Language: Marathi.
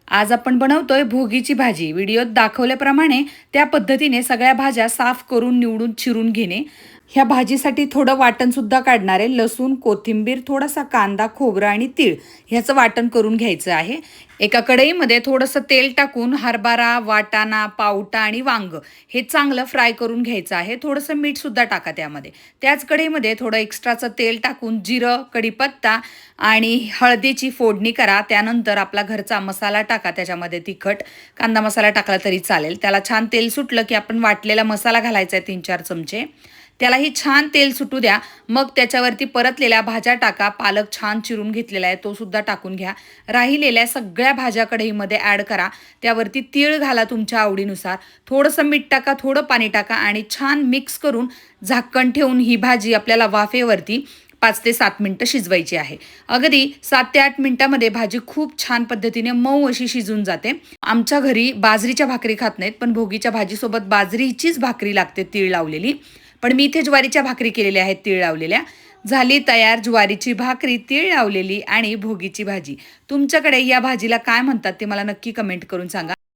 आज आपण बनवतोय भोगीची भाजी। व्हिडिओत दाखवल्याप्रमाणे त्या पद्धतीने सगळ्या भाज्या साफ करून निवडून चिरून घेणे। ह्या भाजीसाठी थोडं वाटण सुद्धा काढणार आहे। लसूण, कोथिंबीर, थोडासा कांदा, खोबरं आणि तीळ ह्याचं वाटण करून घ्यायचं आहे। एका कढईमध्ये थोडंसं तेल टाकून हरभरा, वाटाणा, पावटा आणि वांग हे चांगलं फ्राय करून घ्यायचं आहे। थोडंसं मीठ सुद्धा टाका त्यामध्ये। त्याच कढईमध्ये थोडं एक्स्ट्राचं तेल टाकून जिरं, कढीपत्ता आणि हळदीची फोडणी करा। त्यानंतर आपला घरचा मसाला टाका, त्याच्यामध्ये तिखट, कांदा मसाला टाकला तरी चालेल। त्याला छान तेल सुटलं की आपण वाटलेला मसाला घालायचा आहे 3-4 चमचे। त्यालाही छान तेल सुटू द्या। मग त्याच्यावरती परतलेल्या भाज्या टाका। पालक छान चिरून घेतलेला आहे तो सुद्धा टाकून घ्या। राहिलेल्या सगळ्या भाज्या कढईमध्ये ॲड करा। त्यावरती तीळ घाला तुमच्या आवडीनुसार। थोडंसं मीठ टाका, थोडं पाणी टाका आणि छान मिक्स करून झाकण ठेवून ही भाजी आपल्याला वाफेवरती 5 ते 7 मिनिटं शिजवायची आहे। अगदी 7 ते 8 मिनिटांमध्ये भाजी खूप छान पद्धतीने मऊ अशी शिजून जाते। आमच्या घरी बाजरीच्या भाकरी खात नाहीत, पण भोगीच्या भाजीसोबत बाजरीचीच भाकरी लागते तीळ लावलेली। पण मी इथे ज्वारीच्या भाकरी केलेल्या आहेत तीळ लावलेल्या। झाली तयार ज्वारीची भाकरी, तीळ लावलेली आणि भोगीची भाजी। तुमच्याकडे या भाजीला काय म्हणतात ते मला नक्की कमेंट करून सांगा।